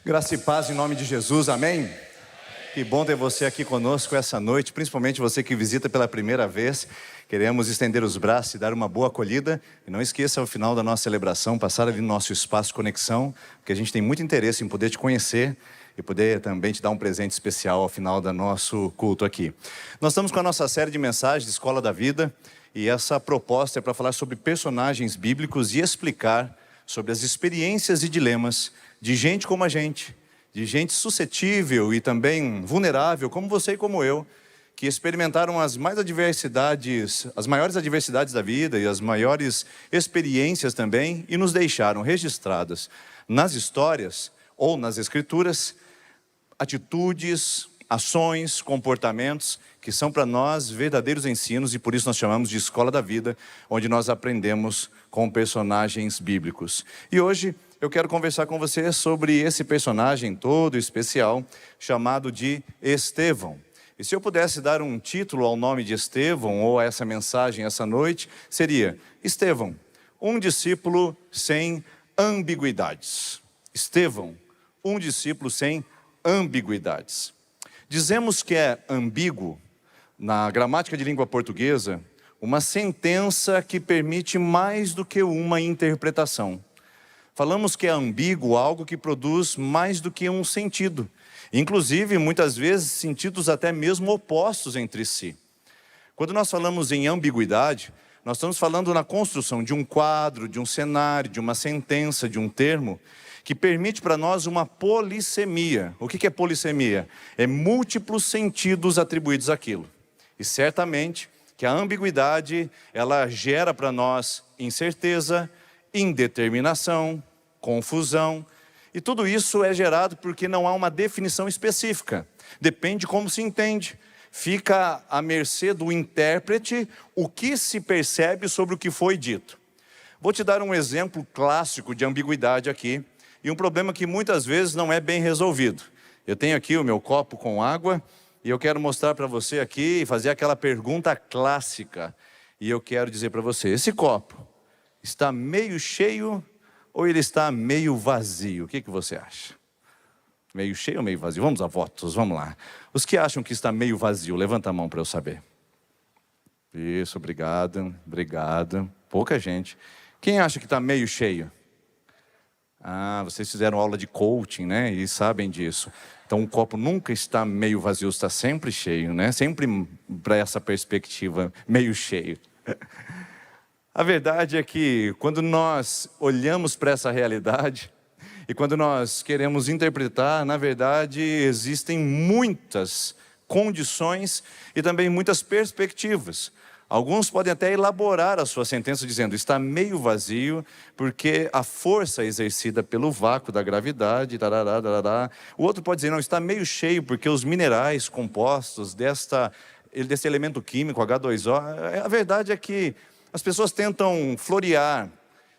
Graça e paz em nome de Jesus, amém? Que bom ter você aqui conosco essa noite, principalmente você que visita pela primeira vez. Queremos estender os braços e dar uma boa acolhida. E não esqueça, ao final da nossa celebração, passar ali no nosso espaço Conexão, porque a gente tem muito interesse em poder te conhecer e poder também te dar um presente especial ao final do nosso culto aqui. Nós estamos com a nossa série de mensagens de Escola da Vida, e essa proposta é para falar sobre personagens bíblicos e explicar sobre as experiências e dilemas de gente como a gente, de gente suscetível e também vulnerável, como você e como eu, que experimentaram as maiores adversidades da vida e as maiores experiências também, e nos deixaram registradas nas histórias ou nas escrituras, atitudes, ações, comportamentos que são para nós verdadeiros ensinos, e por isso nós chamamos de Escola da Vida, onde nós aprendemos com personagens bíblicos. E hoje eu quero conversar com você sobre esse personagem todo especial, chamado de Estevão. E se eu pudesse dar um título ao nome de Estevão, ou a essa mensagem essa noite, seria Estevão, um discípulo sem ambiguidades. Estevão, um discípulo sem ambiguidades. Dizemos que é ambíguo, na gramática de língua portuguesa, uma sentença que permite mais do que uma interpretação. Falamos que é ambíguo algo que produz mais do que um sentido. Inclusive, muitas vezes, sentidos até mesmo opostos entre si. Quando nós falamos em ambiguidade, nós estamos falando na construção de um quadro, de um cenário, de uma sentença, de um termo, que permite para nós uma polissemia. O que é polissemia? É múltiplos sentidos atribuídos àquilo. E certamente que a ambiguidade, ela gera para nós incerteza, indeterminação, confusão, e tudo isso é gerado porque não há uma definição específica. Depende como se entende. Fica à mercê do intérprete o que se percebe sobre o que foi dito. Vou te dar um exemplo clássico de ambiguidade aqui, e um problema que muitas vezes não é bem resolvido. Eu tenho aqui o meu copo com água, e eu quero mostrar para você aqui e fazer aquela pergunta clássica. E eu quero dizer para você, esse copo está meio cheio ou ele está meio vazio? O que você acha? Meio cheio ou meio vazio? Vamos a votos, vamos lá. Os que acham que está meio vazio, levanta a mão para eu saber. Isso, obrigado, obrigado. Pouca gente. Quem acha que está meio cheio? Ah, vocês fizeram aula de coaching, né? E sabem disso. Então o copo nunca está meio vazio, está sempre cheio, né? Sempre para essa perspectiva, meio cheio. A verdade é que quando nós olhamos para essa realidade e quando nós queremos interpretar, na verdade existem muitas condições e também muitas perspectivas. Alguns podem até elaborar a sua sentença dizendo, está meio vazio, porque a força exercida pelo vácuo da gravidade, tarará, tarará. O outro pode dizer, não, está meio cheio, porque os minerais compostos desse elemento químico, H2O, a verdade é que as pessoas tentam florear,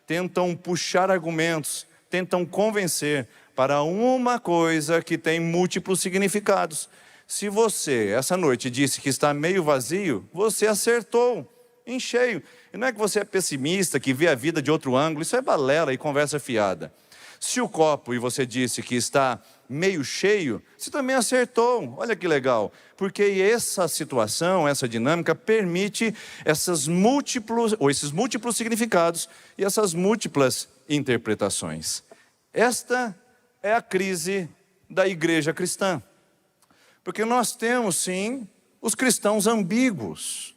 tentam puxar argumentos, tentam convencer para uma coisa que tem múltiplos significados. Se você, essa noite, disse que está meio vazio, você acertou, em cheio. E não é que você é pessimista, que vê a vida de outro ângulo, isso é balela e conversa fiada. Se o copo, e você disse que está meio cheio, você também acertou, olha que legal. Porque essa situação, essa dinâmica, permite esses múltiplos significados e essas múltiplas interpretações. Esta é a crise da igreja cristã. Porque nós temos, sim, os cristãos ambíguos.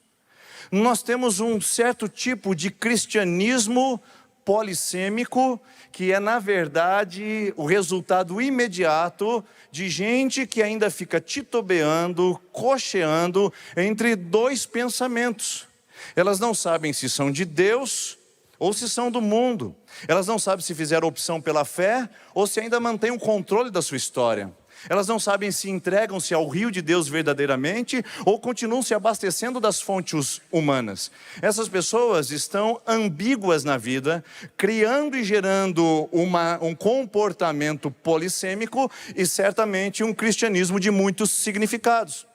Nós temos um certo tipo de cristianismo polissêmico, que é, na verdade, o resultado imediato de gente que ainda fica titubeando, cocheando entre dois pensamentos. Elas não sabem se são de Deus ou se são do mundo. Elas não sabem se fizeram opção pela fé ou se ainda mantêm o controle da sua história. Elas não sabem se entregam-se ao rio de Deus verdadeiramente ou continuam se abastecendo das fontes humanas. Essas pessoas estão ambíguas na vida, criando e gerando um comportamento polissêmico e certamente um cristianismo de muitos significados.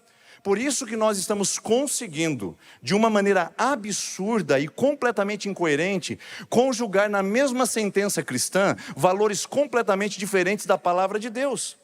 Por isso que nós estamos conseguindo, de uma maneira absurda e completamente incoerente, conjugar na mesma sentença cristã valores completamente diferentes da palavra de Deus.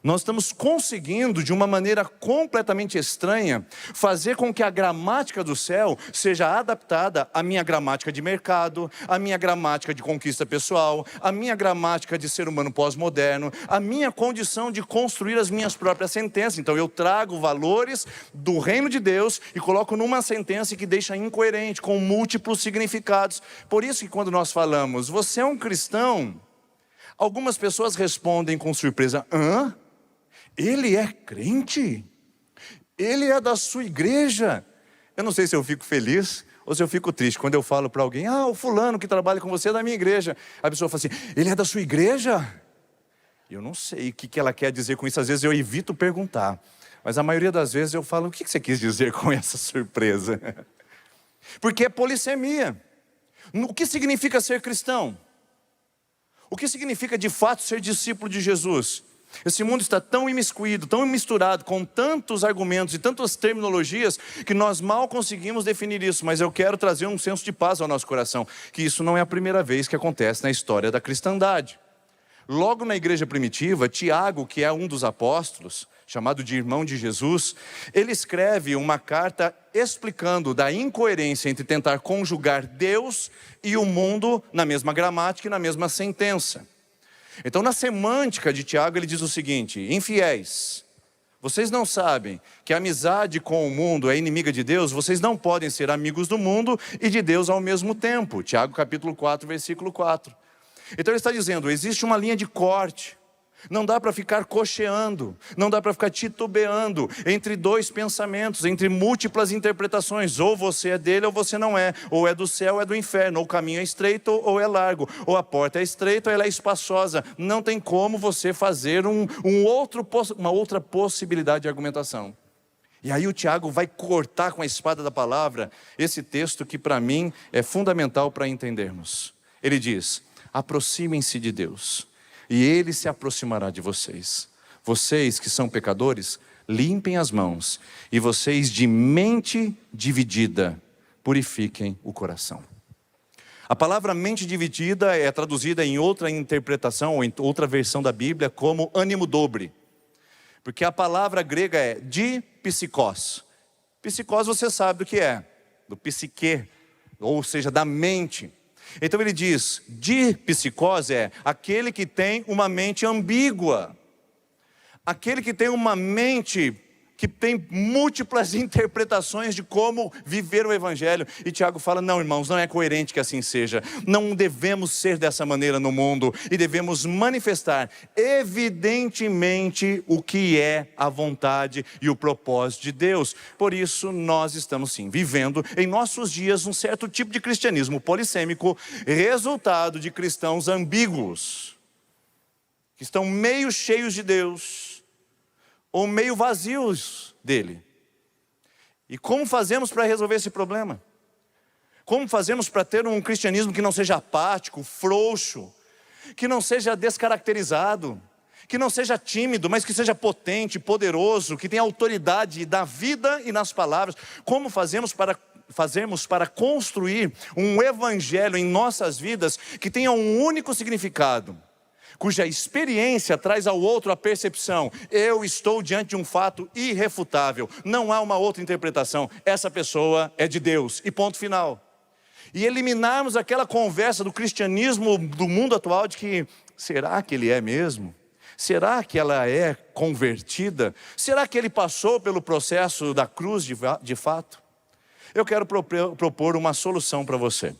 Nós estamos conseguindo, de uma maneira completamente estranha, fazer com que a gramática do céu seja adaptada à minha gramática de mercado, à minha gramática de conquista pessoal, à minha gramática de ser humano pós-moderno, à minha condição de construir as minhas próprias sentenças. Então eu trago valores do reino de Deus e coloco numa sentença que deixa incoerente, com múltiplos significados. Por isso que quando nós falamos, você é um cristão, algumas pessoas respondem com surpresa, hã? Ele é crente? Ele é da sua igreja? Eu não sei se eu fico feliz ou se eu fico triste quando eu falo para alguém, o fulano que trabalha com você é da minha igreja. A pessoa fala assim, ele é da sua igreja? Eu não sei o que ela quer dizer com isso, às vezes eu evito perguntar. Mas a maioria das vezes eu falo, o que você quis dizer com essa surpresa? Porque é polissemia. O que significa ser cristão? O que significa de fato ser discípulo de Jesus? Esse mundo está tão imiscuído, tão misturado, com tantos argumentos e tantas terminologias, que nós mal conseguimos definir isso. Mas eu quero trazer um senso de paz ao nosso coração, que isso não é a primeira vez que acontece na história da cristandade. Logo na igreja primitiva, Tiago, que é um dos apóstolos, chamado de irmão de Jesus, ele escreve uma carta explicando da incoerência entre tentar conjugar Deus e o mundo na mesma gramática e na mesma sentença. Então, na semântica de Tiago, ele diz o seguinte, infiéis, vocês não sabem que a amizade com o mundo é inimiga de Deus? Vocês não podem ser amigos do mundo e de Deus ao mesmo tempo. Tiago capítulo 4, versículo 4. Então ele está dizendo, existe uma linha de corte. Não dá para ficar cocheando, não dá para ficar titubeando entre dois pensamentos, entre múltiplas interpretações. Ou você é dele ou você não é, ou é do céu ou é do inferno, ou o caminho é estreito ou é largo, ou a porta é estreita ou ela é espaçosa. Não tem como você fazer uma outra possibilidade de argumentação. E aí o Tiago vai cortar com a espada da palavra esse texto que para mim é fundamental para entendermos. Ele diz, aproximem-se de Deus e Ele se aproximará de vocês. Vocês que são pecadores, limpem as mãos. E vocês de mente dividida, purifiquem o coração. A palavra mente dividida é traduzida em outra interpretação, ou em outra versão da Bíblia, como ânimo dobre. Porque a palavra grega é dipsikos. Psikos você sabe do que é, do psique, ou seja, da mente. Então ele diz, dipsikos é aquele que tem uma mente ambígua. Aquele que tem uma mente que tem múltiplas interpretações de como viver o Evangelho. E Tiago fala, não irmãos, não é coerente que assim seja. Não devemos ser dessa maneira no mundo. E devemos manifestar evidentemente o que é a vontade e o propósito de Deus. Por isso nós estamos sim, vivendo em nossos dias um certo tipo de cristianismo polissêmico, resultado de cristãos ambíguos, que estão meio cheios de Deus, ou meio vazios dele. E como fazemos para resolver esse problema? Como fazemos para ter um cristianismo que não seja apático, frouxo, que não seja descaracterizado, que não seja tímido, mas que seja potente, poderoso, que tenha autoridade na vida e nas palavras? Como fazemos para construir um evangelho em nossas vidas que tenha um único significado, cuja experiência traz ao outro a percepção, eu estou diante de um fato irrefutável, não há uma outra interpretação, essa pessoa é de Deus, e ponto final. E eliminarmos aquela conversa do cristianismo do mundo atual de que, será que ele é mesmo? Será que ela é convertida? Será que ele passou pelo processo da cruz de fato? Eu quero propor uma solução para você.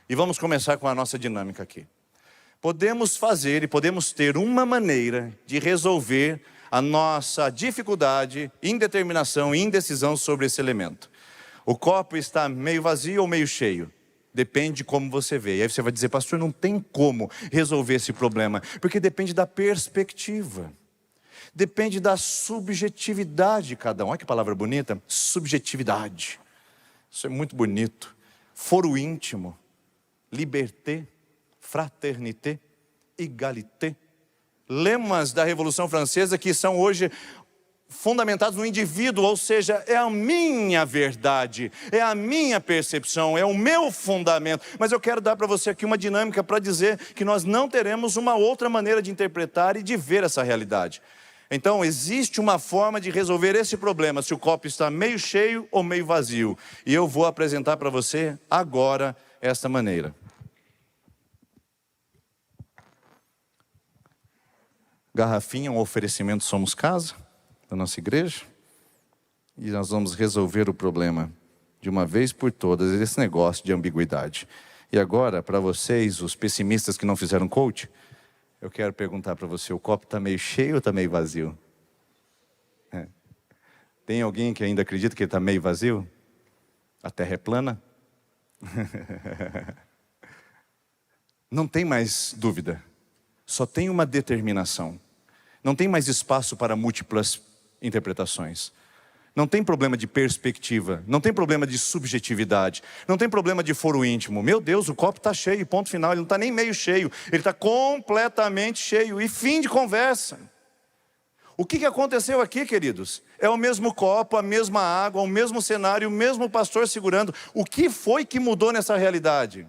E vamos começar com a nossa dinâmica aqui. Podemos fazer e podemos ter uma maneira de resolver a nossa dificuldade, indeterminação e indecisão sobre esse elemento. O copo está meio vazio ou meio cheio? Depende de como você vê. E aí você vai dizer, pastor, não tem como resolver esse problema. Porque depende da perspectiva. Depende da subjetividade de cada um. Olha que palavra bonita, subjetividade. Isso é muito bonito. Foro íntimo, liberté, fraternité, égalité. Lemas da Revolução Francesa que são hoje fundamentados no indivíduo, ou seja, é a minha verdade, é a minha percepção, é o meu fundamento. Mas eu quero dar para você aqui uma dinâmica para dizer que nós não teremos uma outra maneira de interpretar e de ver essa realidade. Então, existe uma forma de resolver esse problema, se o copo está meio cheio ou meio vazio. E eu vou apresentar para você agora esta maneira. Garrafinha, um oferecimento Somos Casa, da nossa igreja. E nós vamos resolver o problema de uma vez por todas, esse negócio de ambiguidade. E agora, para vocês, os pessimistas que não fizeram coach, eu quero perguntar para você, o copo está meio cheio ou está meio vazio? Tem alguém que ainda acredita que ele está meio vazio? A terra é plana? Não tem mais dúvida. Só tem uma determinação. Não tem mais espaço para múltiplas interpretações. Não tem problema de perspectiva. Não tem problema de subjetividade. Não tem problema de foro íntimo. Meu Deus, o copo está cheio, ponto final. Ele não está nem meio cheio. Ele está completamente cheio. E fim de conversa. O que aconteceu aqui, queridos? É o mesmo copo, a mesma água, o mesmo cenário, o mesmo pastor segurando. O que foi que mudou nessa realidade?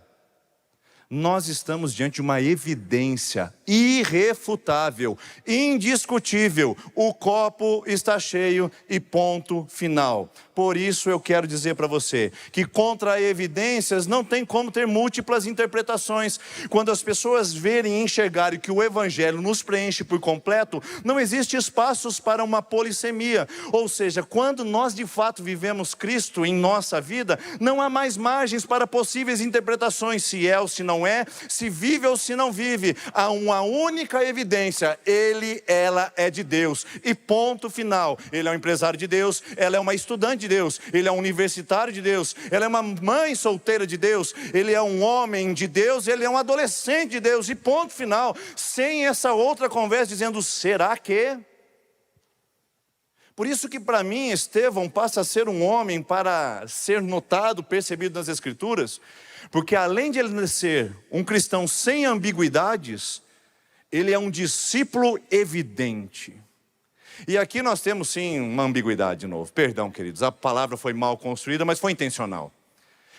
Nós estamos diante de uma evidência irrefutável, indiscutível. O copo está cheio e ponto final. Por isso eu quero dizer para você que contra evidências não tem como ter múltiplas interpretações. Quando as pessoas verem e enxergarem que o Evangelho nos preenche por completo, não existe espaços para uma polissemia. Ou seja, quando nós de fato vivemos Cristo em nossa vida, não há mais margens para possíveis interpretações, se é ou se não é, se vive ou se não vive. Há uma única evidência: ela é de Deus, e ponto final. Ele é um empresário de Deus, ela é uma estudante de Deus, ele é um universitário de Deus, ela é uma mãe solteira de Deus, ele é um homem de Deus, ele é um adolescente de Deus, e ponto final. Sem essa outra conversa dizendo, será que? Por isso que para mim Estevão passa a ser um homem para ser notado, percebido nas Escrituras, porque além de ele ser um cristão sem ambiguidades, ele é um discípulo evidente. E aqui nós temos sim uma ambiguidade de novo. Perdão, queridos, a palavra foi mal construída, mas foi intencional.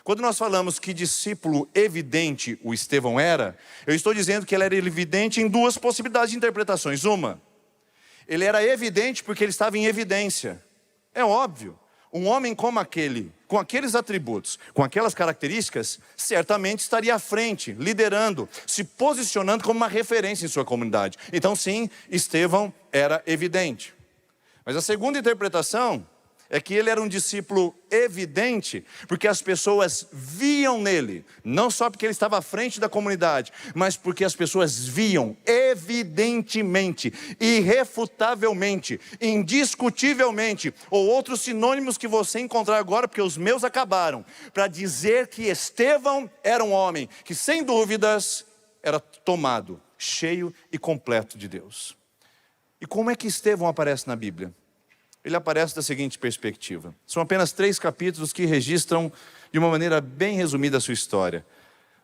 Quando nós falamos que discípulo evidente o Estevão era, eu estou dizendo que ele era evidente em duas possibilidades de interpretações. Uma, ele era evidente porque ele estava em evidência. É óbvio, um homem como aquele, com aqueles atributos, com aquelas características, certamente estaria à frente, liderando, se posicionando como uma referência em sua comunidade. Então sim, Estevão era evidente. Mas a segunda interpretação é que ele era um discípulo evidente, porque as pessoas viam nele, não só porque ele estava à frente da comunidade, mas porque as pessoas viam evidentemente, irrefutavelmente, indiscutivelmente, ou outros sinônimos que você encontrar agora, porque os meus acabaram, para dizer que Estevão era um homem que sem dúvidas era tomado, cheio e completo de Deus. E como é que Estevão aparece na Bíblia? Ele aparece da seguinte perspectiva. São apenas 3 capítulos que registram de uma maneira bem resumida a sua história.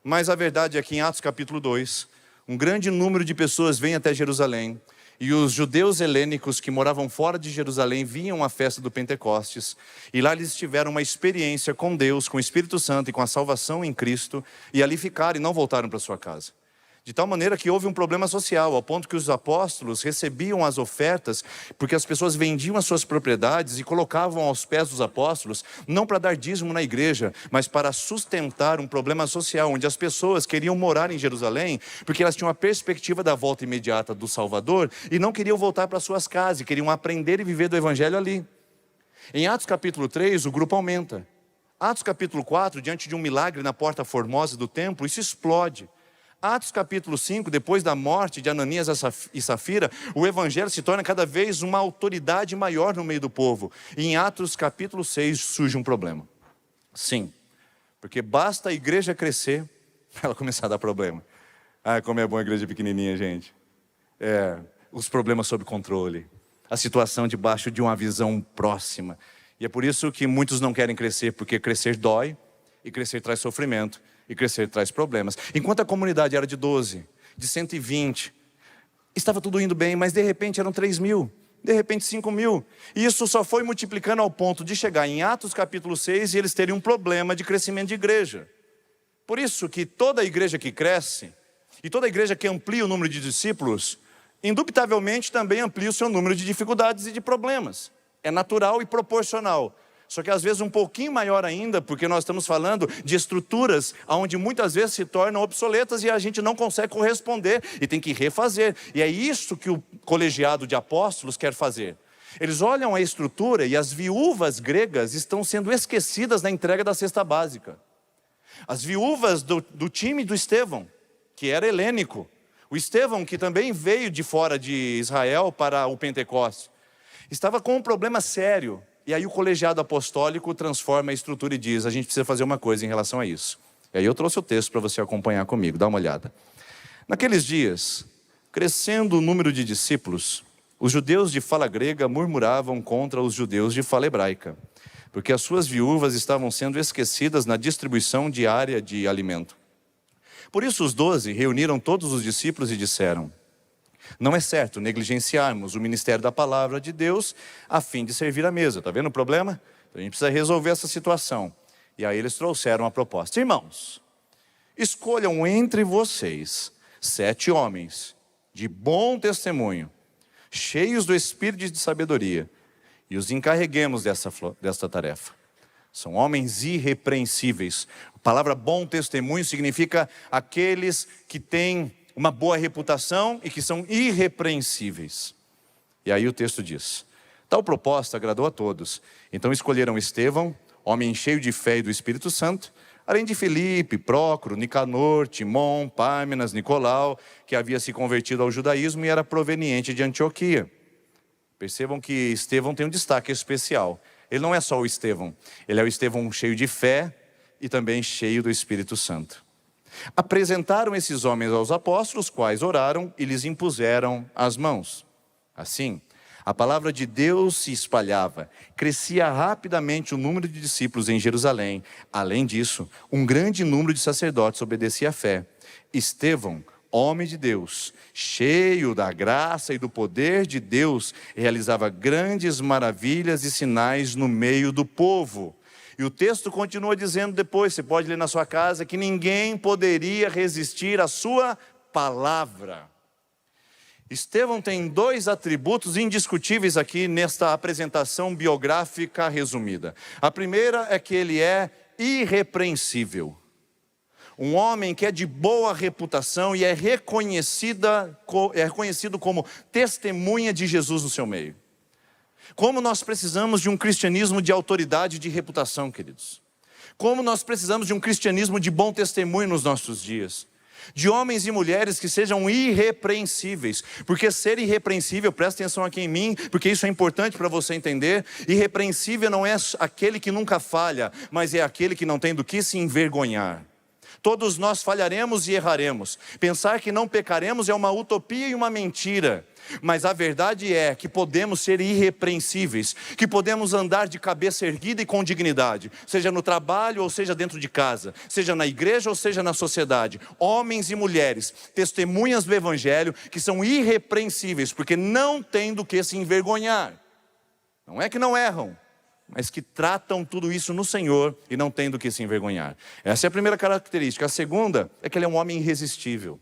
Mas a verdade é que em Atos capítulo 2, um grande número de pessoas vem até Jerusalém, e os judeus helênicos que moravam fora de Jerusalém vinham à festa do Pentecostes, e lá eles tiveram uma experiência com Deus, com o Espírito Santo e com a salvação em Cristo, e ali ficaram e não voltaram para sua casa. De tal maneira que houve um problema social, ao ponto que os apóstolos recebiam as ofertas, porque as pessoas vendiam as suas propriedades e colocavam aos pés dos apóstolos, não para dar dízimo na igreja, mas para sustentar um problema social, onde as pessoas queriam morar em Jerusalém, porque elas tinham a perspectiva da volta imediata do Salvador, e não queriam voltar para suas casas, e queriam aprender e viver do Evangelho ali. Em Atos capítulo 3, o grupo aumenta. Atos capítulo 4, diante de um milagre na porta formosa do templo, isso explode. Atos capítulo 5, depois da morte de Ananias e Safira, o Evangelho se torna cada vez uma autoridade maior no meio do povo. E em Atos capítulo 6 surge um problema. Sim, porque basta a igreja crescer, ela começar a dar problema. Ah, como é bom a igreja pequenininha, gente. Os problemas sob controle, a situação debaixo de uma visão próxima. E é por isso que muitos não querem crescer, porque crescer dói, e crescer traz sofrimento, e crescer traz problemas. Enquanto a comunidade era de 12, de 120, estava tudo indo bem, mas de repente eram 3.000, de repente 5.000. E isso só foi multiplicando ao ponto de chegar em Atos capítulo 6 e eles terem um problema de crescimento de igreja. Por isso que toda igreja que cresce, e toda igreja que amplia o número de discípulos, indubitavelmente também amplia o seu número de dificuldades e de problemas. É natural e proporcional. Só que às vezes um pouquinho maior ainda, porque nós estamos falando de estruturas onde muitas vezes se tornam obsoletas e a gente não consegue corresponder e tem que refazer. E é isso que o colegiado de apóstolos quer fazer. Eles olham a estrutura e as viúvas gregas estão sendo esquecidas na entrega da cesta básica. As viúvas do time do Estevão, que era helênico. O Estevão, que também veio de fora de Israel para o Pentecostes, estava com um problema sério. E aí o colegiado apostólico transforma a estrutura e diz, a gente precisa fazer uma coisa em relação a isso. E aí eu trouxe o texto para você acompanhar comigo, dá uma olhada. Naqueles dias, crescendo o número de discípulos, os judeus de fala grega murmuravam contra os judeus de fala hebraica, porque as suas viúvas estavam sendo esquecidas na distribuição diária de alimento. Por isso os 12 reuniram todos os discípulos e disseram, não é certo negligenciarmos o ministério da palavra de Deus a fim de servir à mesa. Está vendo o problema? Então a gente precisa resolver essa situação. E aí eles trouxeram a proposta. Irmãos, escolham entre vocês 7 homens de bom testemunho, cheios do espírito de sabedoria, e os encarreguemos desta tarefa. São homens irrepreensíveis. A palavra bom testemunho significa aqueles que têm uma boa reputação e que são irrepreensíveis. E aí o texto diz, tal proposta agradou a todos. Então escolheram Estevão, homem cheio de fé e do Espírito Santo, além de Filipe, Prócoro, Nicanor, Timon, Pármenas, Nicolau, que havia se convertido ao judaísmo e era proveniente de Antioquia. Percebam que Estevão tem um destaque especial. Ele não é só o Estevão, ele é o Estevão cheio de fé e também cheio do Espírito Santo. Apresentaram esses homens aos apóstolos, quais oraram e lhes impuseram as mãos. Assim, a palavra de Deus se espalhava, crescia rapidamente o número de discípulos em Jerusalém. Além disso, um grande número de sacerdotes obedecia à fé. Estevão, homem de Deus, cheio da graça e do poder de Deus, realizava grandes maravilhas e sinais no meio do povo. E o texto continua dizendo depois, você pode ler na sua casa, que ninguém poderia resistir à sua palavra. Estevão tem 2 atributos indiscutíveis aqui nesta apresentação biográfica resumida. A primeira é que ele é irrepreensível. Um homem que é de boa reputação e é reconhecido como testemunha de Jesus no seu meio. Como nós precisamos de um cristianismo de autoridade e de reputação, queridos. Como nós precisamos de um cristianismo de bom testemunho nos nossos dias. De homens e mulheres que sejam irrepreensíveis. Porque ser irrepreensível, presta atenção aqui em mim, porque isso é importante para você entender. Irrepreensível não é aquele que nunca falha, mas é aquele que não tem do que se envergonhar. Todos nós falharemos e erraremos. Pensar que não pecaremos é uma utopia e uma mentira. Mas a verdade é que podemos ser irrepreensíveis, que podemos andar de cabeça erguida e com dignidade, seja no trabalho ou seja dentro de casa, seja na igreja ou seja na sociedade. Homens e mulheres, testemunhas do Evangelho, que são irrepreensíveis, porque não têm do que se envergonhar. Não é que não erram, mas que tratam tudo isso no Senhor e não têm do que se envergonhar. Essa é a primeira característica. A segunda é que ele é um homem irresistível.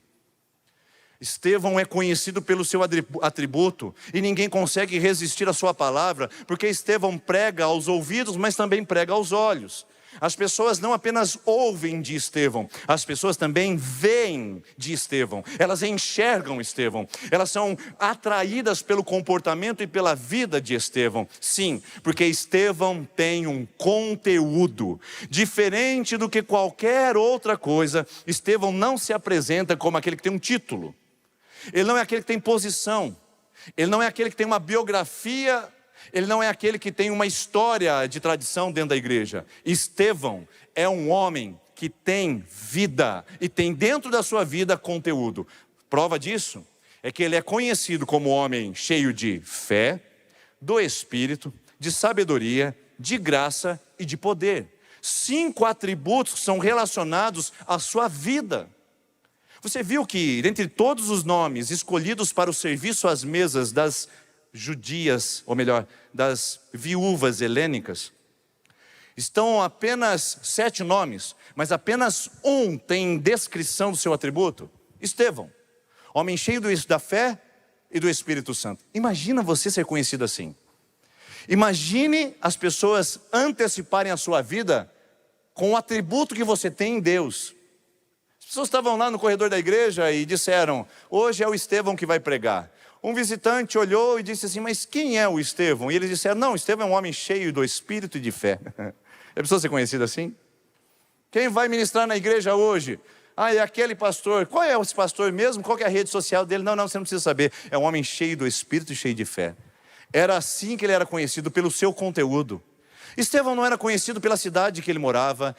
Estevão é conhecido pelo seu atributo e ninguém consegue resistir à sua palavra, porque Estevão prega aos ouvidos, mas também prega aos olhos. As pessoas não apenas ouvem de Estevão, as pessoas também veem de Estevão. Elas enxergam Estevão, elas são atraídas pelo comportamento e pela vida de Estevão. Sim, porque Estevão tem um conteúdo diferente do que qualquer outra coisa. Estevão não se apresenta como aquele que tem um título. Ele não é aquele que tem posição, ele não é aquele que tem uma biografia, ele não é aquele que tem uma história de tradição dentro da igreja. Estevão é um homem que tem vida e tem dentro da sua vida conteúdo. Prova disso é que ele é conhecido como homem cheio de fé, do Espírito, de sabedoria, de graça e de poder. 5 atributos que são relacionados à sua vida. Você viu que, dentre todos os nomes escolhidos para o serviço às mesas das judias, ou melhor, das viúvas helênicas, estão apenas 7 nomes, mas apenas um tem descrição do seu atributo: Estevão, homem cheio da fé e do Espírito Santo. Imagina você ser conhecido assim. Imagine as pessoas anteciparem a sua vida com o atributo que você tem em Deus. As pessoas estavam lá no corredor da igreja e disseram: hoje é o Estevão que vai pregar. Um visitante olhou e disse assim: mas quem é o Estevão? E eles disseram: não, Estevão é um homem cheio do Espírito e de fé. É preciso ser conhecido assim? Quem vai ministrar na igreja hoje? Ah, é aquele pastor. Qual é esse pastor mesmo? Qual que é a rede social dele? Não, você não precisa saber. É um homem cheio do Espírito e cheio de fé. Era assim que ele era conhecido, pelo seu conteúdo. Estevão não era conhecido pela cidade que ele morava,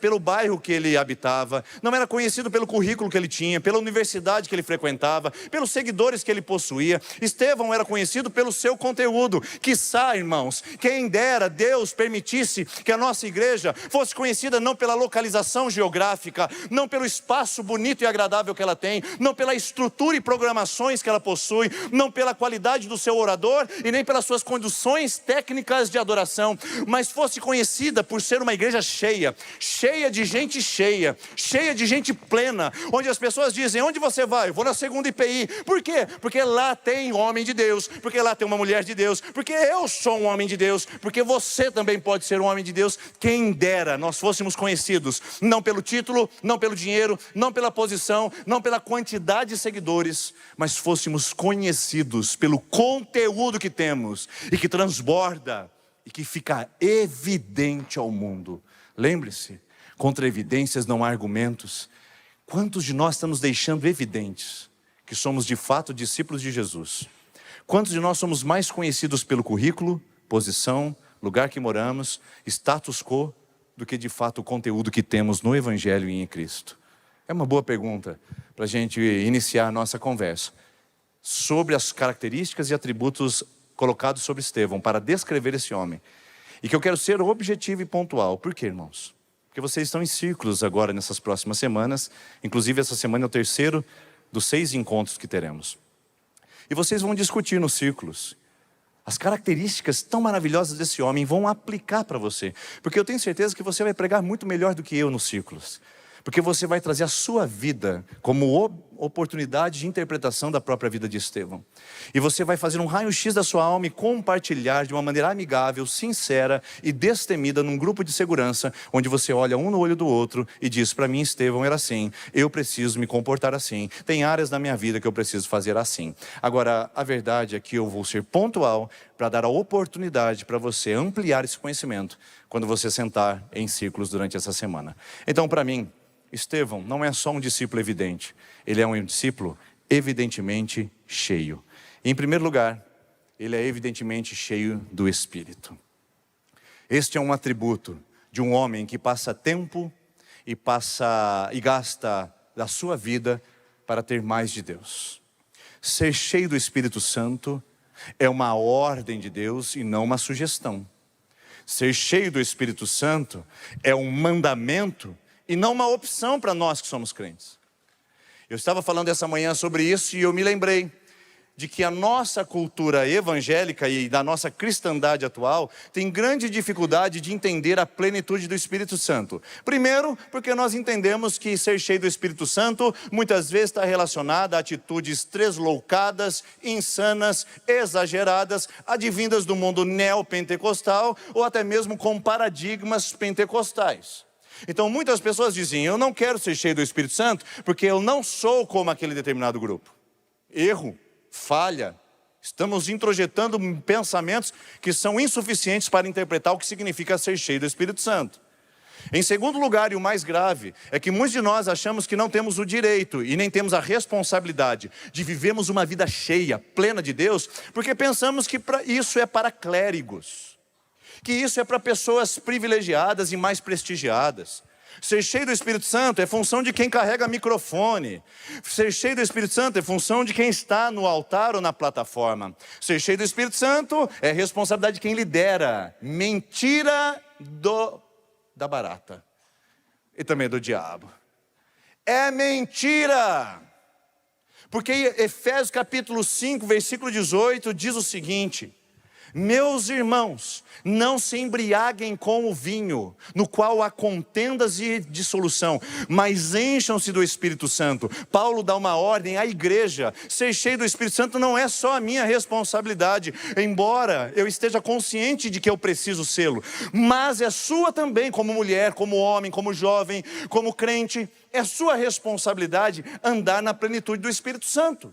pelo bairro que ele habitava, não era conhecido pelo currículo que ele tinha, pela universidade que ele frequentava, pelos seguidores que ele possuía. Estevão era conhecido pelo seu conteúdo. Quiçá, irmãos, quem dera Deus permitisse que a nossa igreja fosse conhecida não pela localização geográfica, não pelo espaço bonito e agradável que ela tem, não pela estrutura e programações que ela possui, não pela qualidade do seu orador e nem pelas suas condições técnicas de adoração, mas fosse conhecida por ser uma igreja cheia, cheia de gente cheia, cheia de gente plena, onde as pessoas dizem: onde você vai? Eu vou na segunda IPI. Por quê? Porque lá tem homem de Deus, porque lá tem uma mulher de Deus, porque eu sou um homem de Deus, porque você também pode ser um homem de Deus. Quem dera nós fôssemos conhecidos, não pelo título, não pelo dinheiro, não pela posição, não pela quantidade de seguidores, mas fôssemos conhecidos pelo conteúdo que temos e que transborda e que fica evidente ao mundo. Lembre-se, contra evidências não há argumentos. Quantos de nós estamos deixando evidentes que somos de fato discípulos de Jesus? Quantos de nós somos mais conhecidos pelo currículo, posição, lugar que moramos, status quo, do que de fato o conteúdo que temos no Evangelho e em Cristo? É uma boa pergunta para a gente iniciar a nossa conversa sobre as características e atributos colocados sobre Estevão para descrever esse homem. E que eu quero ser objetivo e pontual. Por quê, irmãos? Porque vocês estão em círculos agora nessas próximas semanas. Inclusive essa semana é o 3º dos 6 encontros que teremos. E vocês vão discutir nos círculos as características tão maravilhosas desse homem, vão aplicar para você. Porque eu tenho certeza que você vai pregar muito melhor do que eu nos círculos. Porque você vai trazer a sua vida como oportunidade de interpretação da própria vida de Estevão. E você vai fazer um raio-x da sua alma e compartilhar de uma maneira amigável, sincera e destemida num grupo de segurança, onde você olha um no olho do outro e diz: para mim Estevão era assim, eu preciso me comportar assim, tem áreas da minha vida que eu preciso fazer assim. Agora, a verdade é que eu vou ser pontual para dar a oportunidade para você ampliar esse conhecimento quando você sentar em círculos durante essa semana. Então, para mim, Estevão não é só um discípulo evidente, ele é um discípulo evidentemente cheio. Em primeiro lugar, ele é evidentemente cheio do Espírito. Este é um atributo de um homem que passa tempo e gasta da sua vida para ter mais de Deus. Ser cheio do Espírito Santo é uma ordem de Deus e não uma sugestão. Ser cheio do Espírito Santo é um mandamento e não uma opção para nós que somos crentes. Eu estava falando essa manhã sobre isso e eu me lembrei de que a nossa cultura evangélica e da nossa cristandade atual tem grande dificuldade de entender a plenitude do Espírito Santo. Primeiro, porque nós entendemos que ser cheio do Espírito Santo muitas vezes está relacionado a atitudes tresloucadas, insanas, exageradas, advindas do mundo neopentecostal ou até mesmo com paradigmas pentecostais. Então muitas pessoas dizem: eu não quero ser cheio do Espírito Santo porque eu não sou como aquele determinado grupo. Erro, falha. Estamos introjetando pensamentos que são insuficientes para interpretar o que significa ser cheio do Espírito Santo. Em segundo lugar, e o mais grave, é que muitos de nós achamos que não temos o direito e nem temos a responsabilidade de vivermos uma vida cheia, plena de Deus, porque pensamos que isso é para clérigos, que isso é para pessoas privilegiadas e mais prestigiadas. Ser cheio do Espírito Santo é função de quem carrega microfone. Ser cheio do Espírito Santo é função de quem está no altar ou na plataforma. Ser cheio do Espírito Santo é responsabilidade de quem lidera. Mentira da barata e também do diabo. É mentira. Porque Efésios capítulo 5, versículo 18 diz o seguinte: meus irmãos, não se embriaguem com o vinho, no qual há contendas e dissolução, mas encham-se do Espírito Santo. Paulo dá uma ordem à igreja. Ser cheio do Espírito Santo não é só a minha responsabilidade, embora eu esteja consciente de que eu preciso sê-lo, mas é sua também, como mulher, como homem, como jovem, como crente. É sua responsabilidade andar na plenitude do Espírito Santo.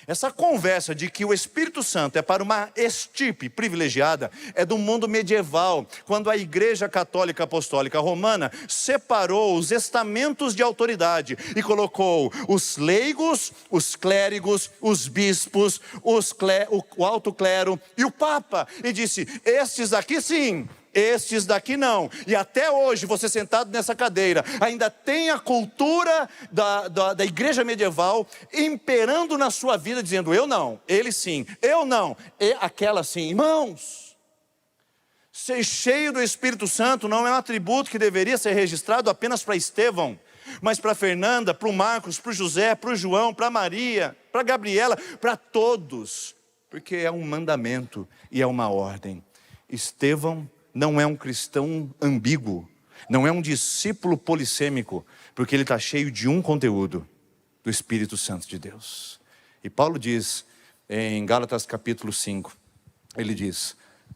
Essa conversa de que o Espírito Santo é para uma estirpe privilegiada é do mundo medieval, quando a Igreja Católica Apostólica Romana separou os estamentos de autoridade e colocou os leigos, os clérigos, os bispos, o alto clero e o Papa, e disse: estes aqui sim, estes daqui não. E até hoje, você sentado nessa cadeira, ainda tem a cultura da igreja medieval imperando na sua vida, dizendo: eu não, ele sim, eu não, e aquela sim. Irmãos, ser cheio do Espírito Santo não é um atributo que deveria ser registrado apenas para Estevão, mas para Fernanda, para o Marcos, para o José, para o João, para a Maria, para a Gabriela, para todos, porque é um mandamento e é uma ordem. Estevão não é um cristão ambíguo, não é um discípulo polissêmico, porque ele está cheio de um conteúdo: do Espírito Santo de Deus. E Paulo diz em Gálatas capítulo 5, ele diz: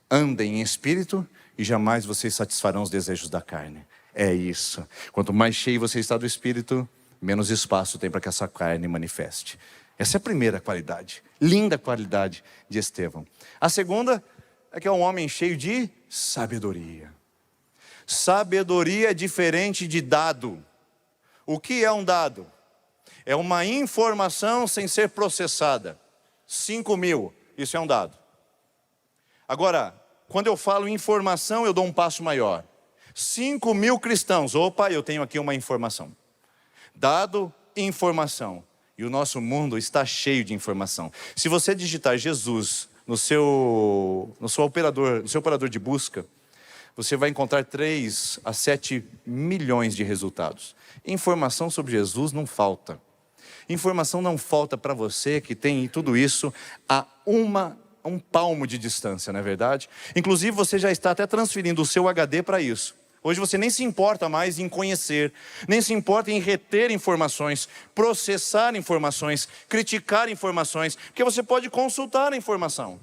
andem em espírito e jamais vocês satisfarão os desejos da carne. É isso, quanto mais cheio você está do Espírito, menos espaço tem para que essa carne manifeste. Essa é a primeira qualidade, linda qualidade de Estevão. A segunda é que é um homem cheio de sabedoria. Sabedoria é diferente de dado. O que é um dado? É uma informação sem ser processada. 5.000, isso é um dado. Agora, quando eu falo informação, eu dou um passo maior. 5.000 cristãos, opa, eu tenho aqui uma informação. Dado, informação. E o nosso mundo está cheio de informação. Se você digitar Jesus no seu operador de busca, você vai encontrar 3 a 7 milhões de resultados. Informação sobre Jesus não falta. Informação não falta para você que tem tudo isso a um palmo de distância, não é verdade? Inclusive você já está até transferindo o seu HD para isso. Hoje você nem se importa mais em conhecer, nem se importa em reter informações, processar informações, criticar informações, porque você pode consultar a informação.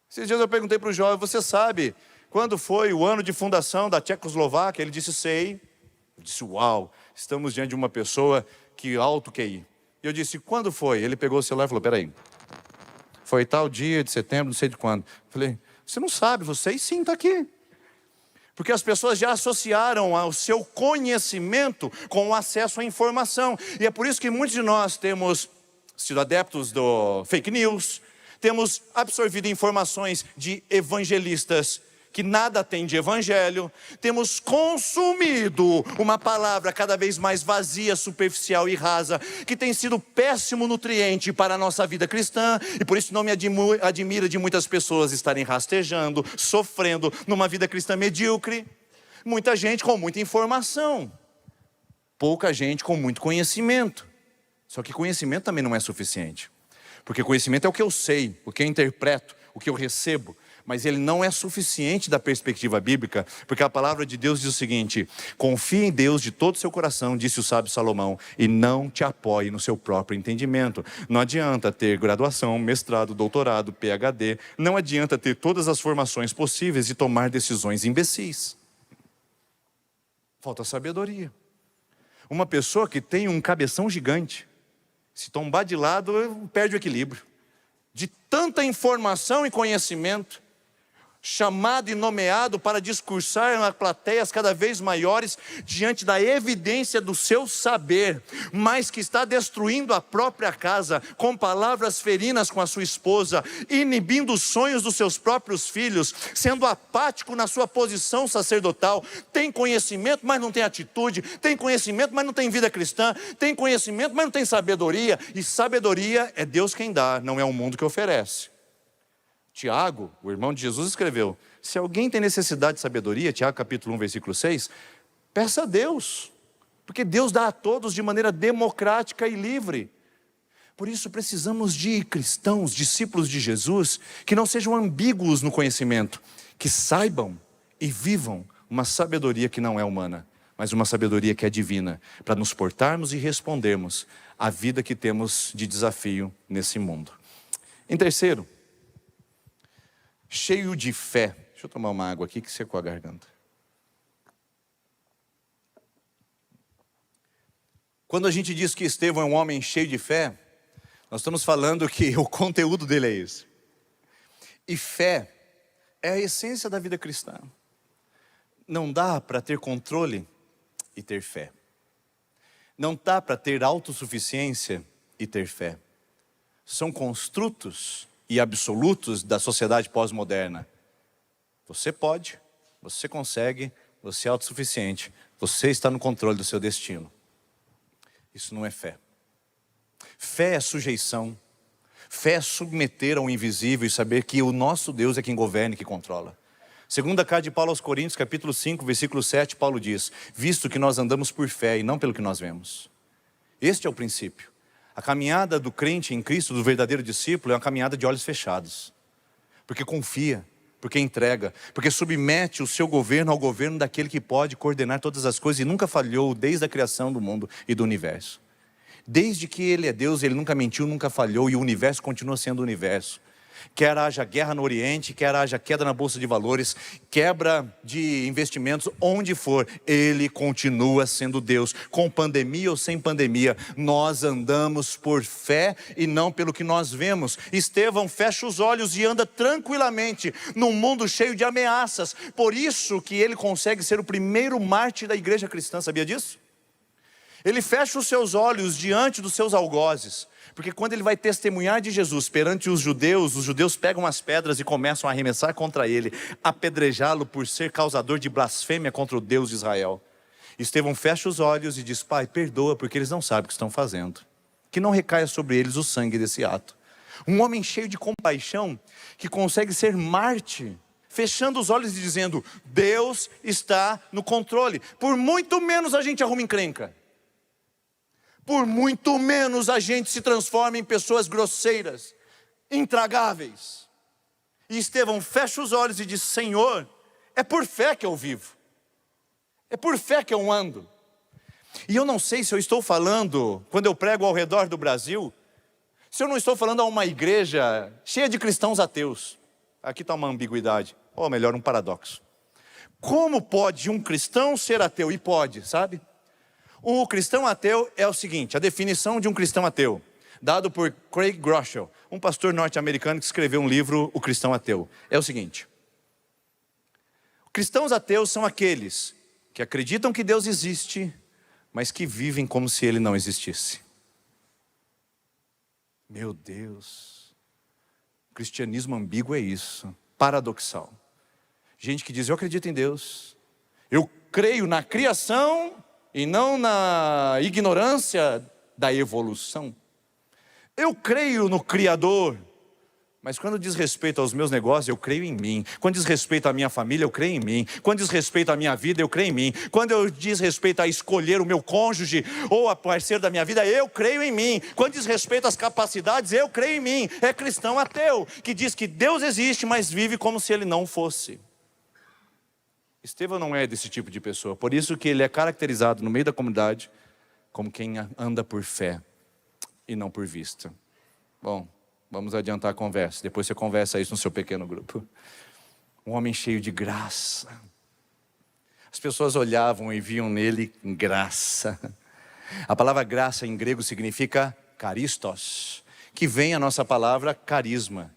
Esses dias eu perguntei para o jovem: você sabe quando foi o ano de fundação da Tchecoslováquia? Ele disse: sei. Eu disse: uau, estamos diante de uma pessoa que alto QI. E eu disse: quando foi? Ele pegou o celular e falou: peraí, foi tal dia de setembro, não sei de quando. Eu falei: você não sabe, você sim está aqui. Porque as pessoas já associaram o seu conhecimento com o acesso à informação. E é por isso que muitos de nós temos sido adeptos do fake news, temos absorvido informações de evangelistas que nada tem de evangelho, temos consumido uma palavra cada vez mais vazia, superficial e rasa, que tem sido péssimo nutriente para a nossa vida cristã, e por isso não me admira de muitas pessoas estarem rastejando, sofrendo numa vida cristã medíocre. Muita gente com muita informação, pouca gente com muito conhecimento. Só que conhecimento também não é suficiente, porque conhecimento é o que eu sei, o que eu interpreto, o que eu recebo. Mas ele não é suficiente da perspectiva bíblica, porque a palavra de Deus diz o seguinte: confie em Deus de todo o seu coração, disse o sábio Salomão, e não te apoie no seu próprio entendimento. Não adianta ter graduação, mestrado, doutorado, PhD, não adianta ter todas as formações possíveis e tomar decisões imbecis. Falta sabedoria. Uma pessoa que tem um cabeção gigante, se tombar de lado, perde o equilíbrio. De tanta informação e conhecimento, chamado e nomeado para discursar em plateias cada vez maiores, diante da evidência do seu saber, mas que está destruindo a própria casa, com palavras ferinas com a sua esposa, inibindo os sonhos dos seus próprios filhos, sendo apático na sua posição sacerdotal. Tem conhecimento, mas não tem atitude, tem conhecimento, mas não tem vida cristã, tem conhecimento, mas não tem sabedoria, e sabedoria é Deus quem dá, não é o mundo que oferece. Tiago, o irmão de Jesus, escreveu: se alguém tem necessidade de sabedoria, Tiago capítulo 1, versículo 6, peça a Deus, porque Deus dá a todos de maneira democrática e livre. Por isso precisamos de cristãos, discípulos de Jesus, que não sejam ambíguos no conhecimento, que saibam e vivam uma sabedoria que não é humana, mas uma sabedoria que é divina, para nos portarmos e respondermos à vida que temos de desafio nesse mundo. Em terceiro, cheio de fé. Deixa eu tomar uma água aqui que secou a garganta. Quando a gente diz que Estevão é um homem cheio de fé, nós estamos falando que o conteúdo dele é esse. E fé é a essência da vida cristã. Não dá para ter controle e ter fé. Não dá para ter autossuficiência e ter fé. São construtos e absolutos da sociedade pós-moderna. Você pode, você consegue, você é autossuficiente, você está no controle do seu destino. Isso não é fé. Fé é sujeição. Fé é submeter ao invisível e saber que o nosso Deus é quem governa e que controla. Segunda carta de Paulo aos Coríntios, capítulo 5, versículo 7, Paulo diz: visto que nós andamos por fé e não pelo que nós vemos. Este é o princípio. A caminhada do crente em Cristo, do verdadeiro discípulo, é uma caminhada de olhos fechados. Porque confia, porque entrega, porque submete o seu governo ao governo daquele que pode coordenar todas as coisas e nunca falhou desde a criação do mundo e do universo. Desde que Ele é Deus, Ele nunca mentiu, nunca falhou, e o universo continua sendo o universo. Quer haja guerra no Oriente, quer haja queda na Bolsa de Valores, quebra de investimentos, onde for, Ele continua sendo Deus. Com pandemia ou sem pandemia, nós andamos por fé e não pelo que nós vemos. Estevão fecha os olhos e anda tranquilamente num mundo cheio de ameaças. Por isso que ele consegue ser o primeiro mártir da igreja cristã, sabia disso? Ele fecha os seus olhos diante dos seus algozes, porque quando ele vai testemunhar de Jesus perante os judeus pegam as pedras e começam a arremessar contra ele, apedrejá-lo por ser causador de blasfêmia contra o Deus de Israel. Estevão fecha os olhos e diz: Pai, perdoa, porque eles não sabem o que estão fazendo. Que não recaia sobre eles o sangue desse ato. Um homem cheio de compaixão, que consegue ser mártir, fechando os olhos e dizendo: Deus está no controle. Por muito menos a gente arruma encrenca. Por muito menos a gente se transforma em pessoas grosseiras, intragáveis. E Estevão fecha os olhos e diz: Senhor, é por fé que eu vivo. É por fé que eu ando. E eu não sei se eu estou falando, quando eu prego ao redor do Brasil, se eu não estou falando a uma igreja cheia de cristãos ateus. Aqui está uma ambiguidade, ou melhor, um paradoxo. Como pode um cristão ser ateu? E pode, sabe? O cristão ateu é o seguinte: a definição de um cristão ateu, dado por Craig Groeschel, um pastor norte-americano que escreveu um livro, O Cristão Ateu, é o seguinte: cristãos ateus são aqueles que acreditam que Deus existe, mas que vivem como se Ele não existisse. Meu Deus, o cristianismo ambíguo é isso, paradoxal. Gente que diz: eu acredito em Deus, eu creio na criação e não na ignorância da evolução. Eu creio no Criador, mas quando diz respeito aos meus negócios, eu creio em mim. Quando diz respeito à minha família, eu creio em mim. Quando diz respeito à minha vida, eu creio em mim. Quando eu diz respeito a escolher o meu cônjuge ou a parceiro da minha vida, eu creio em mim. Quando diz respeito às capacidades, eu creio em mim. É cristão ateu, que diz que Deus existe, mas vive como se Ele não fosse. Estevão não é desse tipo de pessoa, por isso que ele é caracterizado no meio da comunidade como quem anda por fé e não por vista. Bom, vamos adiantar a conversa, depois você conversa isso no seu pequeno grupo. Um homem cheio de graça. As pessoas olhavam e viam nele graça. A palavra graça em grego significa caristos, que vem a nossa palavra carisma.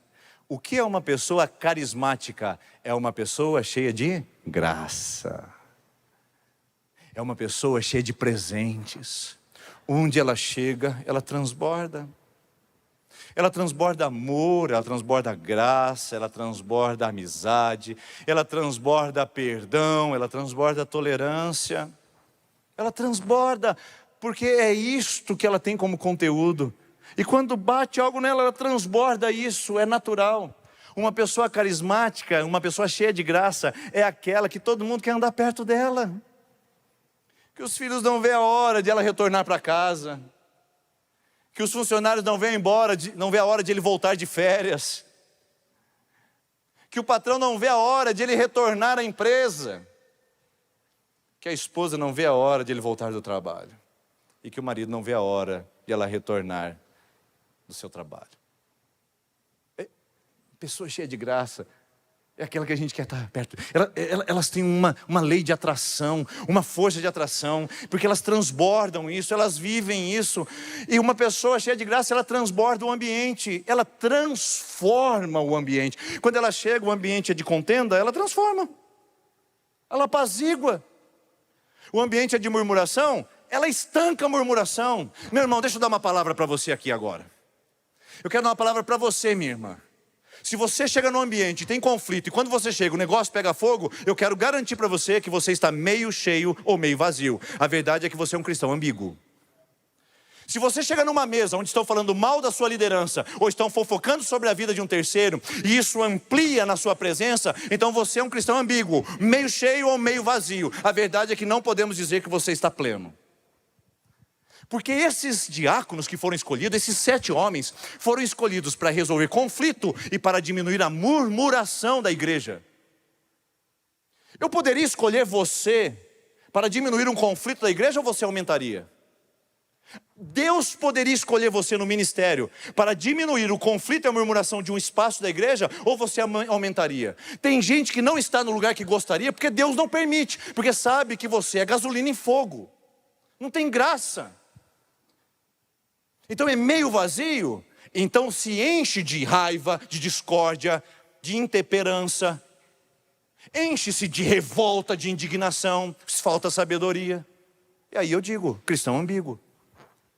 O que é uma pessoa carismática? É uma pessoa cheia de graça. É uma pessoa cheia de presentes. Onde ela chega, ela transborda. Ela transborda amor, ela transborda graça, ela transborda amizade, ela transborda perdão, ela transborda tolerância. Ela transborda, porque é isto que ela tem como conteúdo. E quando bate algo nela, ela transborda isso, é natural. Uma pessoa carismática, uma pessoa cheia de graça, é aquela que todo mundo quer andar perto dela. Que os filhos não vê a hora de ela retornar para casa. que os funcionários não veem embora, não vê a hora de ele voltar de férias, que o patrão não vê a hora de ele retornar à empresa, que a esposa não vê a hora de ele voltar do trabalho, e que o marido não vê a hora de ela retornar do seu trabalho. Pessoa cheia de graça é aquela que a gente quer estar perto. Elas têm uma lei de atração, uma força de atração, porque elas transbordam isso, elas vivem isso. E uma pessoa cheia de graça, ela transborda o ambiente, ela transforma o ambiente. Quando ela chega, o ambiente é de contenda, ela transforma, ela apazigua. O ambiente é de murmuração, ela estanca a murmuração. Meu irmão, deixa eu dar uma palavra para você aqui agora. Eu quero dar uma palavra para você, minha irmã. Se você chega no ambiente e tem conflito, e quando você chega o negócio pega fogo, eu quero garantir para você que você está meio cheio ou meio vazio. A verdade é que você é um cristão ambíguo. Se você chega numa mesa onde estão falando mal da sua liderança, ou estão fofocando sobre a vida de um terceiro, e isso amplia na sua presença, então você é um cristão ambíguo, meio cheio ou meio vazio. A verdade é que não podemos dizer que você está pleno. Porque esses diáconos que foram escolhidos, esses 7 homens, foram escolhidos para resolver conflito e para diminuir a murmuração da igreja. Eu poderia escolher você para diminuir um conflito da igreja, ou você aumentaria? Deus poderia escolher você no ministério para diminuir o conflito e a murmuração de um espaço da igreja, ou você aumentaria? Tem gente que não está no lugar que gostaria, porque Deus não permite, porque sabe que você é gasolina em fogo, não tem graça. Então é meio vazio, então se enche de raiva, de discórdia, de intemperança, enche-se de revolta, de indignação, falta sabedoria. E aí eu digo, cristão ambíguo.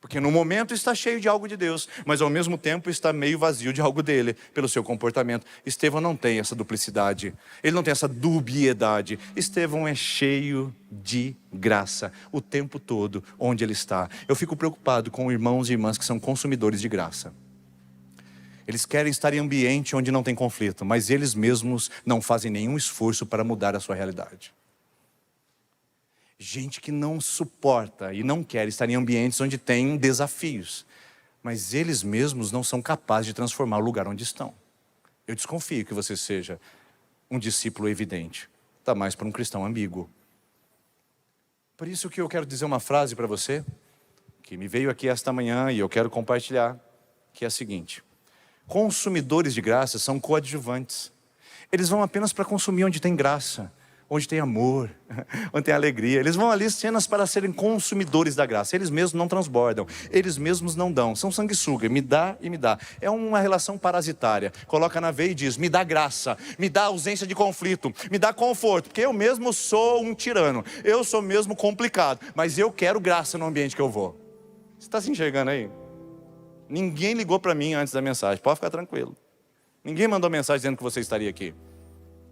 Porque no momento está cheio de algo de Deus, mas ao mesmo tempo está meio vazio de algo dele, pelo seu comportamento. Estevão não tem essa duplicidade, ele não tem essa dubiedade. Estevão é cheio de graça, o tempo todo, onde ele está. Eu fico preocupado com irmãos e irmãs que são consumidores de graça. Eles querem estar em ambiente onde não tem conflito, mas eles mesmos não fazem nenhum esforço para mudar a sua realidade. Gente que não suporta e não quer estar em ambientes onde tem desafios, mas eles mesmos não são capazes de transformar o lugar onde estão. Eu desconfio que você seja um discípulo evidente, está mais para um cristão ambíguo. Por isso que eu quero dizer uma frase para você, que me veio aqui esta manhã e eu quero compartilhar, que é a seguinte: consumidores de graça são coadjuvantes. Eles vão apenas para consumir onde tem graça, onde tem amor, onde tem alegria. Eles vão ali cenas para serem consumidores da graça. Eles mesmos não transbordam, eles mesmos não dão. São sanguessuga, me dá e me dá. É uma relação parasitária. Coloca na veia e diz, me dá graça, me dá ausência de conflito, me dá conforto, porque eu mesmo sou um tirano, eu sou mesmo complicado, mas eu quero graça no ambiente que eu vou. Você está se enxergando aí? Ninguém ligou para mim antes da mensagem, pode ficar tranquilo. Ninguém mandou mensagem dizendo que você estaria aqui.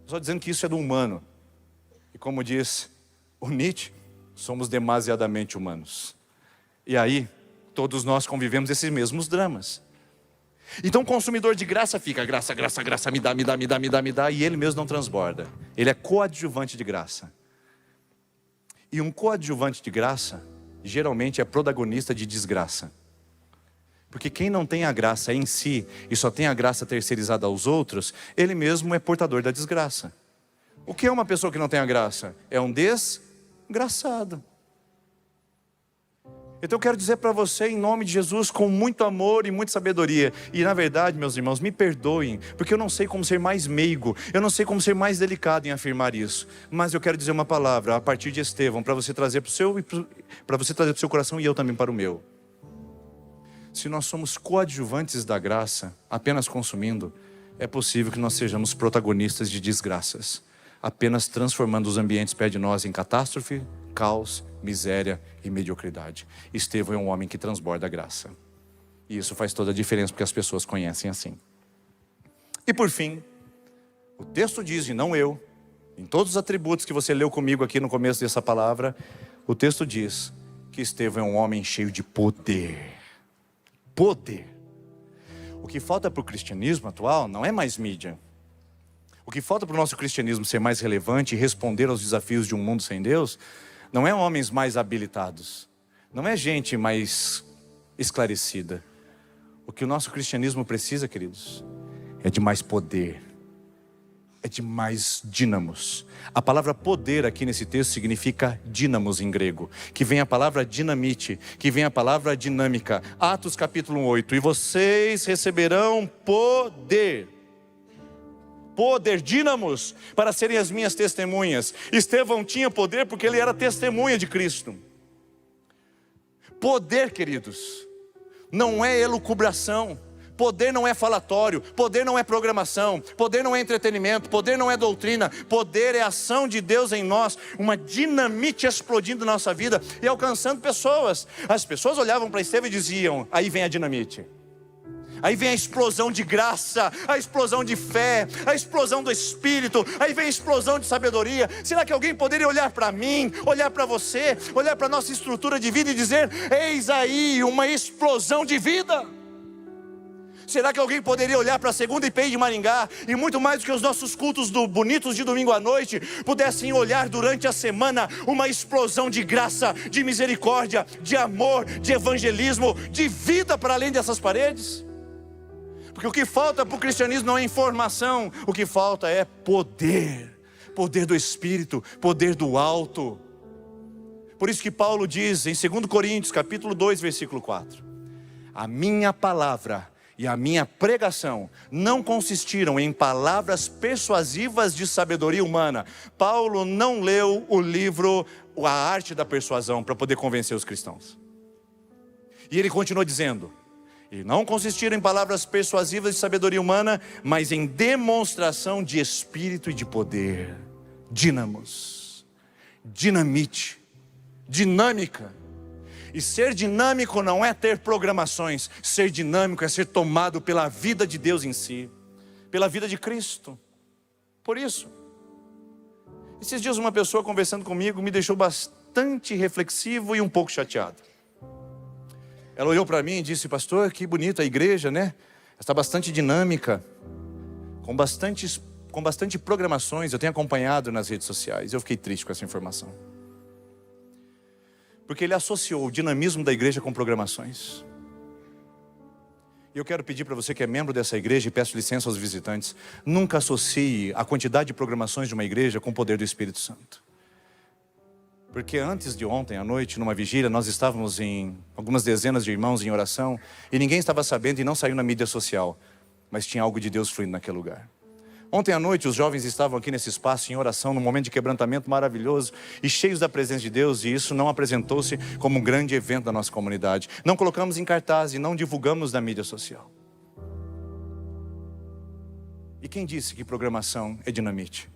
Só dizendo que isso é do humano. E como diz o Nietzsche, somos demasiadamente humanos. E aí, todos nós convivemos esses mesmos dramas. Então o consumidor de graça fica, graça, graça, graça, me dá, me dá, me dá, me dá, me dá, e ele mesmo não transborda. Ele é coadjuvante de graça. E um coadjuvante de graça, geralmente é protagonista de desgraça. Porque quem não tem a graça em si, e só tem a graça terceirizada aos outros, ele mesmo é portador da desgraça. O que é uma pessoa que não tem a graça? É um desgraçado. Então eu quero dizer para você, em nome de Jesus, com muito amor e muita sabedoria. E na verdade, meus irmãos, me perdoem, porque eu não sei como ser mais meigo, eu não sei como ser mais delicado em afirmar isso. Mas eu quero dizer uma palavra, a partir de Estevão, para você trazer para o seu coração e eu também para o meu. Se nós somos coadjuvantes da graça, apenas consumindo, é possível que nós sejamos protagonistas de desgraças, apenas transformando os ambientes perto de nós em catástrofe, caos, miséria e mediocridade. Estevão é um homem que transborda a graça. E isso faz toda a diferença, porque as pessoas conhecem assim. E por fim, o texto diz, e não eu, em todos os atributos que você leu comigo aqui no começo dessa palavra, o texto diz que Estevão é um homem cheio de poder. Poder. O que falta para o cristianismo atual não é mais mídia. O que falta para o nosso cristianismo ser mais relevante e responder aos desafios de um mundo sem Deus, não é homens mais habilitados, não é gente mais esclarecida, O que o nosso cristianismo precisa, queridos, é de mais poder, é de mais dínamos. A palavra poder aqui nesse texto significa dínamos em grego, que vem a palavra dinamite, que vem a palavra dinâmica. Atos capítulo 8, e vocês receberão poder, dínamos, para serem as minhas testemunhas. Estevão tinha poder porque ele era testemunha de Cristo. Poder, queridos, não é elucubração. Poder não é falatório, poder não é programação, poder não é entretenimento, poder não é doutrina. Poder é a ação de Deus em nós, uma dinamite explodindo na nossa vida e alcançando pessoas. As pessoas olhavam para Estevão e diziam: aí vem a dinamite, aí vem a explosão de graça, a explosão de fé, a explosão do Espírito, aí vem a explosão de sabedoria. Será que alguém poderia olhar para mim, olhar para você, olhar para a nossa estrutura de vida e dizer: eis aí uma explosão de vida? Será que alguém poderia olhar para a segunda IPI de Maringá e muito mais do que os nossos cultos bonitos de domingo à noite, pudessem olhar durante a semana uma explosão de graça, de misericórdia, de amor, de evangelismo, de vida para além dessas paredes? Porque o que falta para o cristianismo não é informação, o que falta é poder, poder do Espírito, poder do alto. Por isso que Paulo diz em 2 Coríntios capítulo 2, versículo 4: a minha palavra e a minha pregação não consistiram em palavras persuasivas de sabedoria humana. Paulo não leu o livro A Arte da Persuasão para poder convencer os cristãos. E ele continua dizendo: e não consistiram em palavras persuasivas de sabedoria humana, mas em demonstração de espírito e de poder. Dínamos, dinamite, dinâmica. E ser dinâmico não é ter programações. Ser dinâmico é ser tomado pela vida de Deus em si, pela vida de Cristo. Por isso, esses dias uma pessoa conversando comigo me deixou bastante reflexivo e um pouco chateado. Ela olhou para mim e disse: pastor, que bonita a igreja, né? Está bastante dinâmica, com bastante programações. Eu tenho acompanhado nas redes sociais. Eu fiquei triste com essa informação, porque ele associou o dinamismo da igreja com programações. E eu quero pedir para você que é membro dessa igreja, e peço licença aos visitantes: nunca associe a quantidade de programações de uma igreja com o poder do Espírito Santo. Porque antes de ontem à noite, numa vigília, nós estávamos em algumas dezenas de irmãos em oração, e ninguém estava sabendo e não saiu na mídia social, mas tinha algo de Deus fluindo naquele lugar. Ontem à noite os jovens estavam aqui nesse espaço em oração, num momento de quebrantamento maravilhoso e cheios da presença de Deus, e isso não apresentou-se como um grande evento da nossa comunidade. Não colocamos em cartaz e não divulgamos na mídia social. E quem disse que programação é dinamite?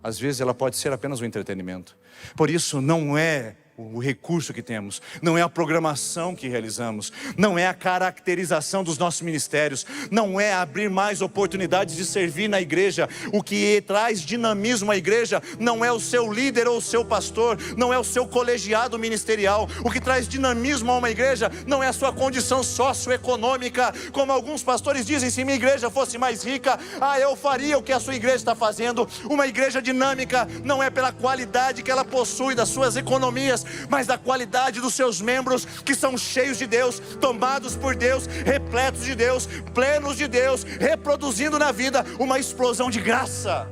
Às vezes ela pode ser apenas um entretenimento. Por isso não é o recurso que temos, não é a programação que realizamos, não é a caracterização dos nossos ministérios, não é abrir mais oportunidades de servir na igreja. O que traz dinamismo à igreja não é o seu líder ou o seu pastor, não é o seu colegiado ministerial. O que traz dinamismo a uma igreja não é a sua condição socioeconômica. Como alguns pastores dizem: se minha igreja fosse mais rica, eu faria o que a sua igreja está fazendo. Uma igreja dinâmica não é pela qualidade que ela possui das suas economias, mas da qualidade dos seus membros, que são cheios de Deus, tomados por Deus, repletos de Deus, plenos de Deus, reproduzindo na vida uma explosão de graça.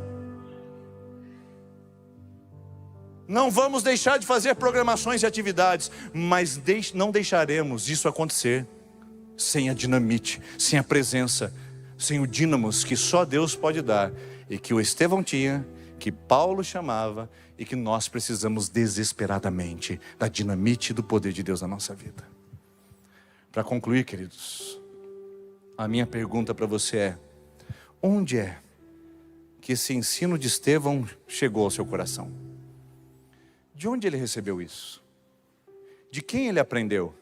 Não vamos deixar de fazer programações e atividades, mas não deixaremos isso acontecer sem a dinamite, sem a presença, sem o dínamos que só Deus pode dar, e que o Estevão tinha, que Paulo chamava, e que nós precisamos desesperadamente da dinamite do poder de Deus na nossa vida. Para concluir, queridos, a minha pergunta para você é: onde é que esse ensino de Estevão chegou ao seu coração? De onde ele recebeu isso? De quem ele aprendeu?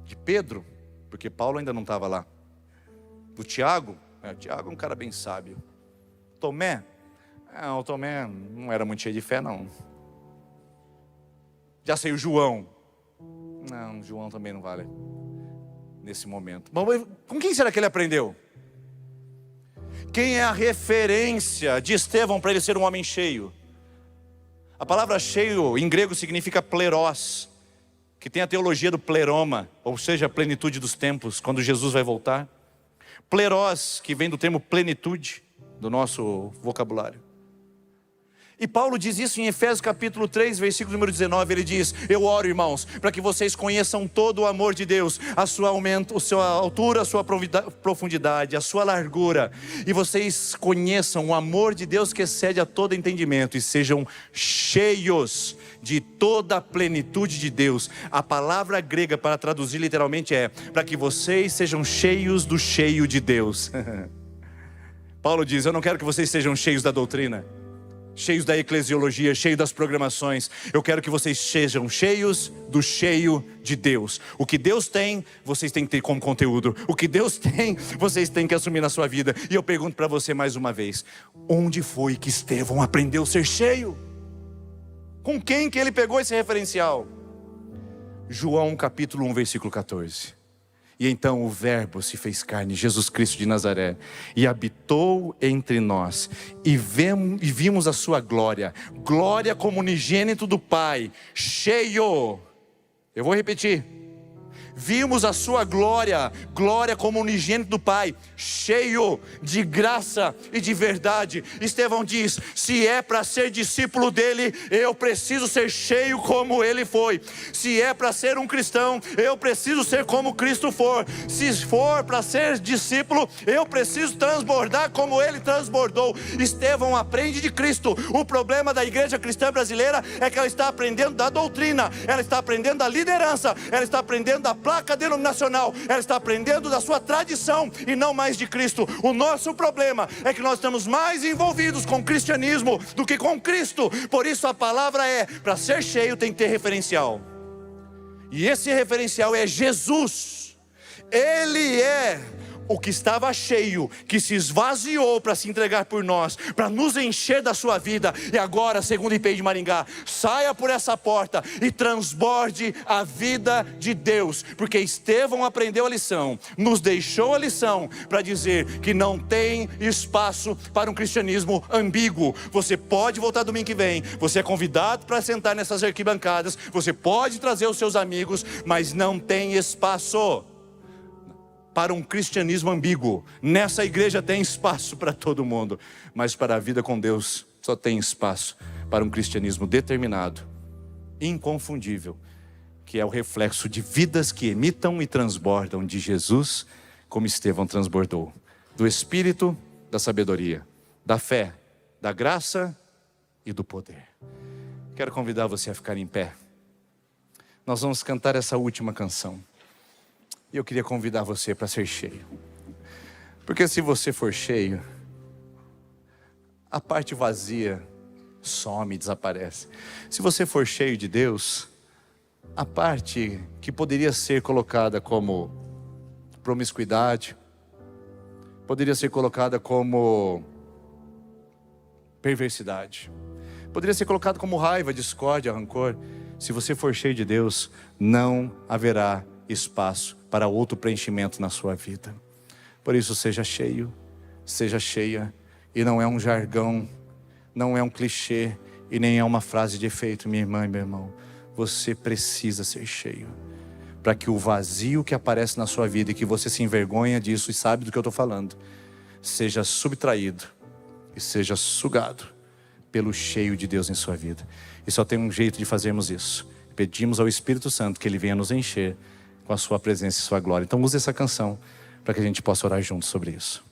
De Pedro? Porque Paulo ainda não estava lá. Do Tiago? Tiago é um cara bem sábio. Tomé? O Tomé não era muito cheio de fé, não. Já sei, o João. Não, o João também não vale nesse momento. Bom, com quem será que ele aprendeu? Quem é a referência de Estevão para ele ser um homem cheio? A palavra cheio em grego significa plerós, que tem a teologia do pleroma, ou seja, a plenitude dos tempos, quando Jesus vai voltar. Plerós, que vem do termo plenitude, do nosso vocabulário. E Paulo diz isso em Efésios capítulo 3, versículo número 19, ele diz: eu oro, irmãos, para que vocês conheçam todo o amor de Deus, a sua altura, a sua profundidade, a sua largura, e vocês conheçam o amor de Deus que excede a todo entendimento, e sejam cheios de toda a plenitude de Deus. A palavra grega para traduzir literalmente é: para que vocês sejam cheios do cheio de Deus. Paulo diz: eu não quero que vocês sejam cheios da doutrina, cheios da eclesiologia, cheios das programações. Eu quero que vocês sejam cheios do cheio de Deus. O que Deus tem, vocês têm que ter como conteúdo. O que Deus tem, vocês têm que assumir na sua vida. E eu pergunto para você mais uma vez: onde foi que Estevão aprendeu a ser cheio? Com quem que ele pegou esse referencial? João capítulo 1, versículo 14. E então o verbo se fez carne, Jesus Cristo de Nazaré, e habitou entre nós, e vimos a sua glória, glória como unigênito do Pai, cheio. Eu vou repetir: vimos a sua glória, glória como unigênito do Pai, cheio de graça e de verdade. Estevão diz: se é para ser discípulo dele, eu preciso ser cheio como ele foi. Se é para ser um cristão, eu preciso ser como Cristo for. Se for para ser discípulo, eu preciso transbordar como ele transbordou. Estevão aprende de Cristo. O problema da igreja cristã brasileira é que ela está aprendendo da doutrina, ela está aprendendo da liderança, ela está aprendendo da placa denominacional, ela está aprendendo da sua tradição e não mais de Cristo. O nosso problema é que nós estamos mais envolvidos com o cristianismo do que com Cristo. Por isso a palavra é: para ser cheio tem que ter referencial. E esse referencial é Jesus. Ele é o que estava cheio, que se esvaziou para se entregar por nós, para nos encher da sua vida. E agora, segundo IPI de Maringá, saia por essa porta e transborde a vida de Deus, porque Estevão aprendeu a lição, nos deixou a lição para dizer que não tem espaço para um cristianismo ambíguo. Você pode voltar domingo que vem, você é convidado para sentar nessas arquibancadas, você pode trazer os seus amigos, mas não tem espaço para um cristianismo ambíguo. Nessa igreja tem espaço para todo mundo, mas para a vida com Deus só tem espaço para um cristianismo determinado, inconfundível, que é o reflexo de vidas que imitam e transbordam de Jesus, como Estevão transbordou, do Espírito, da sabedoria, da fé, da graça e do poder. Quero convidar você a ficar em pé. Nós vamos cantar essa última canção. E eu queria convidar você para ser cheio. Porque se você for cheio, a parte vazia some, desaparece. Se você for cheio de Deus, a parte que poderia ser colocada como promiscuidade, poderia ser colocada como perversidade, poderia ser colocada como raiva, discórdia, rancor. Se você for cheio de Deus, não haverá espaço para outro preenchimento na sua vida. Por isso, seja cheio, seja cheia. E não é um jargão, não é um clichê, e nem é uma frase de efeito, minha irmã e meu irmão. Você precisa ser cheio, para que o vazio que aparece na sua vida, e que você se envergonha disso e sabe do que eu estou falando, seja subtraído e seja sugado pelo cheio de Deus em sua vida. E só tem um jeito de fazermos isso: pedimos ao Espírito Santo que Ele venha nos encher com a sua presença e sua glória. Então use essa canção para que a gente possa orar juntos sobre isso.